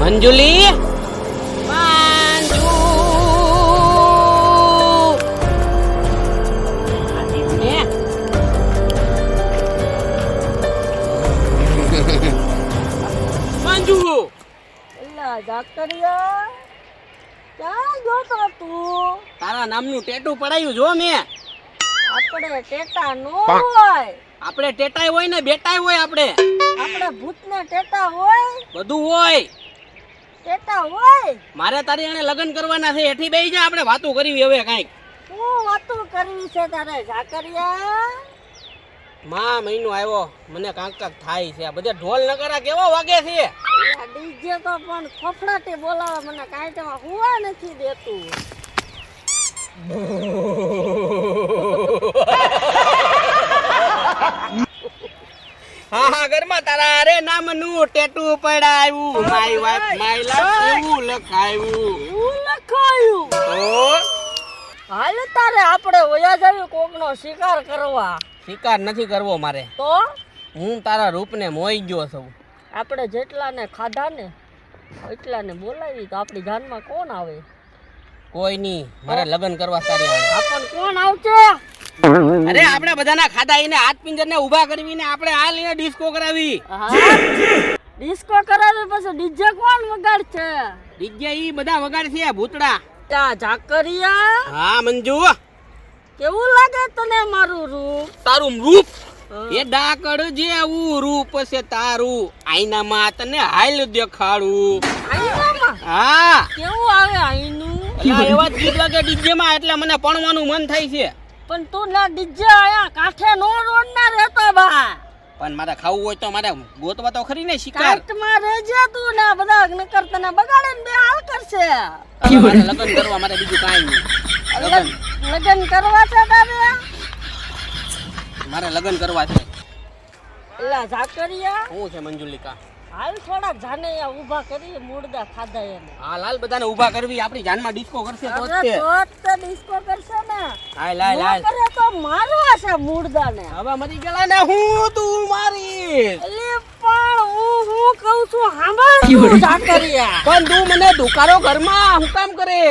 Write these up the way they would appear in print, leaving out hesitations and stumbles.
મંજુલી, મંજુ મંજુ એલા જાકરિયા ક્યાં ગયો તો તું? તારા નામનું ટેટુ પડાયું જો મેં. આપણે ટેટા નો હોય, આપણે ટેટાય હોય ને બેટાય હોય, આપણે ભૂતને ટેટા હોય, બધું હોય. ટેટા હોય. મારે તારી એને લગ્ન કરવાના છે, એઠી બેહી જા, આપણે વાતો કરવી હવે કાંઈક. શું વાતું કરવી છે તારે જાકરિયા? માં મહિનો આવ્યો, મને કાંક થાય છે. આ બધા ઢોલ નગારા કેવો વાગે છે. ડીજે તો પણ ફફડાટી બોલાવે, મને કાંઈ તેમાં હુવા નથી દેતું. હા હા, ઘરમાં તારા રે નામનું ટેટુ પડાયું, માય વાઇફ માય લવ એવું લખાયું. એવું લખાયું? તો હાલ તારે આપણે વયા જાવી કોકનો શિકાર કરવા. શિકાર નથી કરવો મારે, તો હું તારા રૂપને મોઈ ગયો છું. આપણે જેટલાને ખાધા ને એટલાને બોલાવી તો આપણી જાનમાં કોણ આવે? કોઈ નહીં, મારે લગ્ન કરવા તારી હારે. આપણ કોણ આવશે? અરે આપણે બધાના ખાધા ઈને હાથ પિંજરને ઊભા કરવીને આપણે આ લઈને ડિસ્કો કરાવી. ડિસ્કો કરાવી પછી ડીજે કોણ વગાડશે? ડીજે ઈ બધા વગાડશે ભૂતડા. ત્યાં જાકરિયા, હા મંજુ, કેવું લાગે તને મારું રૂપ? તારું રૂપ એ ડાકડ જેવું રૂપ છે તારું, આઈનામાં તને હાલ દેખાડું. આઈનામાં? હા, કેવું આવે આઈનું? અલા એવા જ ગીત વાગે ડીજે માં, એટલે મને પણવાનું મન થાય છે. પણ તું ના ડીજે આયા કાંઠે નો રોડ ના રહેતો બા. પણ મારે ખાવું હોય તો મારે ગોતવા તો ખરી ને શિકાર. કાંઠમાં રહેજે તું, ના બધા નકર તને બગાડીને બે હાલ કરશે. મારે લગ્ન કરવા, મારે બીજું કાંઈ નહીં. લગ્ન કરવા છે તારે? મારે લગ્ન કરવા છે. એલા જાકરિયા, શું છે મંજુલિકા? હાલ થોડા જાને ઊભા કરી મુર્દા ખાધા એને. હા લાલ બધાને ઊભા કરવી, આપણી જાનમાં ડિસ્કો કરશે તો જ અરે તે. તો જ તે ડિસ્કો કરશે ને. હાલ હાલ ન હાલ. કરે તો મારવા છે મુર્દાને. હવે મરી ગયેલા ને હું તું મારી. એલે પણ હું કહું છું સાંભળ તું જાકરિયા. પણ તું મને દુકારો ઘરમાં હું કામ કરે?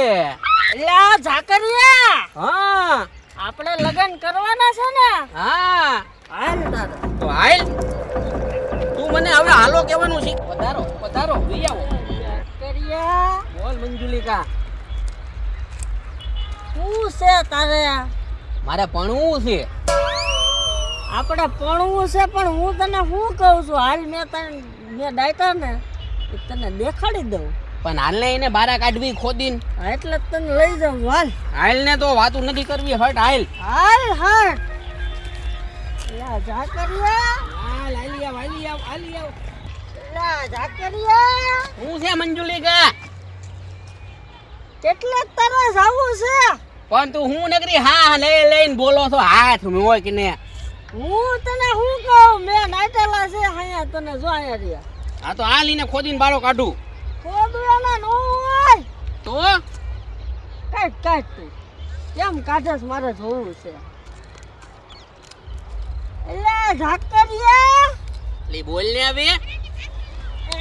એલા જાકરિયા, હા આપણે લગ્ન કરવાના છે ને. હા, હાલ તારે. તો હાલ. તું મને હવે હાલો કહેવાનું છે. પધારો પધારો, લઈ આવો. જાકરિયા, બોલ મંજુલિકા. શું છે તારે? મારે ભણવું છે. આપણે ભણવું છે, પણ હું તને શું કહું છું, હાલ મેં ડાયટા ને તને દેખાડી દઉં. પણ હાલને એને બારા કાઢવી ખોદીને. હા, એટલે જ તને લઈ જાઉં. હાલ હાલ ને તો વાતું નથી કરવી, હટ હાલ. હાલ હાલ. લા જાકરિયા, હાલ હાલી આવ હાલી આવ હાલી આવ. લા જાકરિયા, હું છે મંજુલિકા? કેટલે તારે જાવું છે? પણ તું હું નગરી હા લઈને બોલો છો, હાથ હોય કે ને? હું તને શું કહું, મેં નાટેલા છે અહીંયા તને જો અહીંયા રહ્યા. હા તો આ લઈને ખોદીને બારો કાઢું ખોદું એના નો હોય તો. કાઢ કાઢ તું. કેમ કાઢસ? મારે જોવું છે. એટલે જાકરિયા, લે બોલ ને હવે.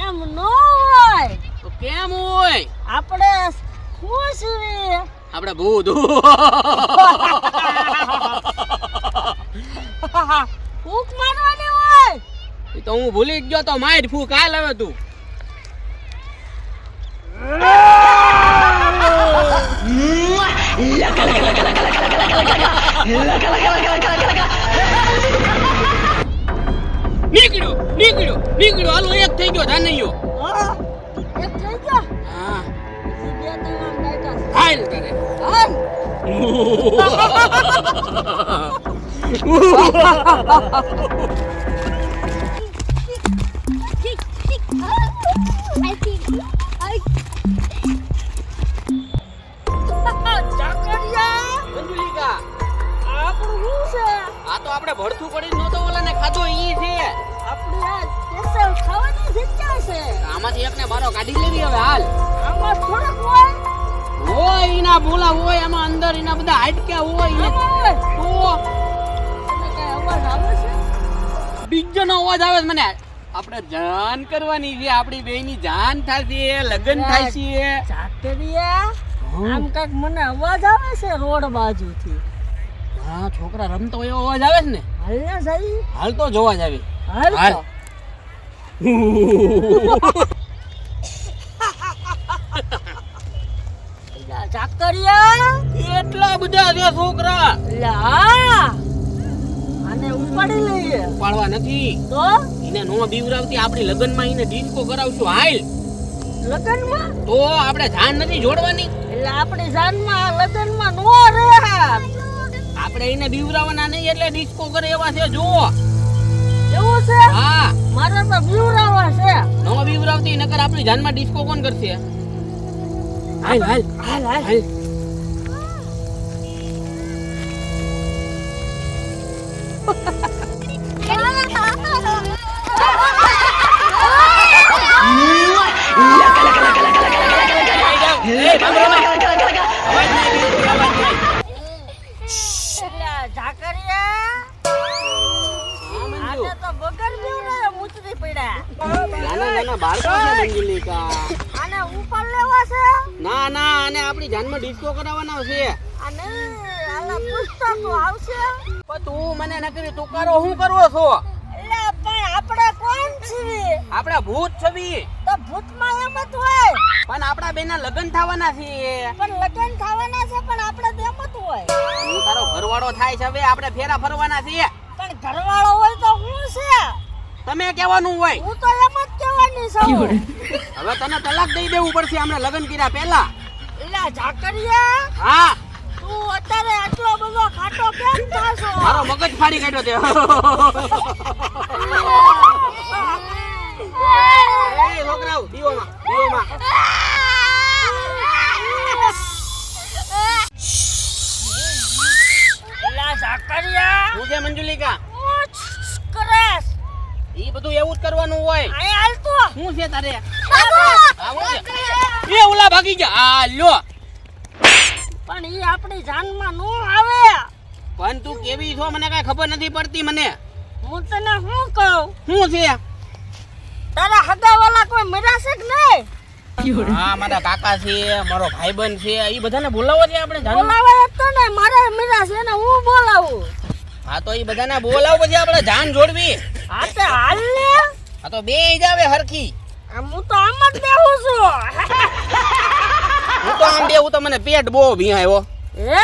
એમ નો હોય. તો કેમ હોય? આપણે શું છીએ? આપણે ભૂત. ફૂંક મારવાની હોય. એ તો હું ભૂલી જ ગયો તો. માર ફૂક હાલ હવે તું. નીકળ્યો નીકળ્યો નીકળ્યો. હાલો એક થઈ ગયો ધાનૈયો. હા, એક થઈ ગયો. હા બીજી બે ત્રણ આમ ડાયટા છે. હાલ તારે. હાલ. કાઢી લેવી હવે હાલ. આમાં થોડુંક હોય હોય ઈના બોલા હોય આમાં અંદર ઈના બધા હાડક્યા હોય ઈને તો તને કઈ અવાજ આવે છે બીજાનો અવાજ આવે છે મને. આપણે જાન કરવાની છે, આપણી બેયની જાન થાશે, લગ્ન થાય છે. ચાકરિયા આમ કઈક મને અવાજ આવે છે રોડ બાજુથી. હા છોકરા રમતો એવો અવાજ આવે છે ને. હાલ ને જઈ હાલ તો જોવા જ આવી. હાલ હાલ. તો. એલા ચાકરિયા એટલા બધા છે છોકરા. એલા આને ઉપાડી લઈએ પાડવા નથી. તો એને નો બીવરાવતી આપણી લગ્નમાં એને ડિસ્કો કરાવશું. હાલ લગનમાં તો આપણે જાન નથી જોડવાની. એટલે આપણી જાનમાં લગનમાં નો રહે આપણે એને બીવરાવવાના નહીં એટલે ડિસ્કો કરે એવા છે. જો એવું છે હા મારે તો બીવરાવા છે નો બીવરાવતી નકર આપણી જાનમાં ડિસ્કો કોણ કરશે? હાલ હાલ હાલ હાલ હાલ. એલા ઝાકરિયા આને તો બગર બીવરાવે મૂતરી પડ્યા નાના નાના બાળકો છે મંજુલિકા. આને ઉપર લેવા છે ના ના આને આપણી જાનમાં ડિસ્કો કરાવવાના છે. અને આલા પૂછતો તો આવશે પણ તું મને નકરી તુકારો હું કરવો છો? એટલે પણ આપણે કોણ છીએ આપણા ભૂત છવી. તો ભૂતમાં એમ જ હોય પણ આપણા બેના લગ્ન થવાના છે. પણ લગ્ન થવાના છે પણ આપણે તો એમ જ હોય હું તારો ઘરવાળો થાય છે. હવે આપણે ફેરા ફરવાના છીએ. પણ ઘરવાળો હોય તો હું છે તમે કહેવાનું હોય. હું તો એમ જ કહેવાની છું હવે તને તલાક દઈ દેવું પડશે અમને લગ્ન કર્યા પહેલા. એલા ઝાકરિયા હા તું અત્યારે આટલો બધો ખાટો કેમ થાશો મારો મગજ ફાડી કાઢ્યો તે. એ છોકરાઓ દીવોમાં દીવોમાં. એલા ઝાકરિયા હું છે મંજુલિકા. કરેશ ઈ બધું એવું જ કરવાનું હોય. આય હાલ તો શું છે તારે? હા, હું છે. એ ઓલા ભાગી ગયા. આ લ્યો. પણ ઈ આપણી જાનમાં નો આવે પણ તું કેવી છો મને કઈ ખબર નથી પડતી મને. હું તને શું કહું શું છે? તારા હગાવાલા કોઈ મર્યા છે કે નહીં હા મારા કાકા છે, મારો ભાઈબંધ છે, ઈ બધાને બોલાવો છે આપણે જાન. બોલાવે જ તો ને મારે મર્યા છે ને હું બોલાવું હા તો ઈ બધાને બોલાવો પછી આપણે જાન જોડવી. હા તે હાલ ને હા તો બે જ આવે હરખી. આમ હું તો આમ જ બેહું છું હું તો આમ બેહું તો મને પેટ બહુ ભીહાયો. હે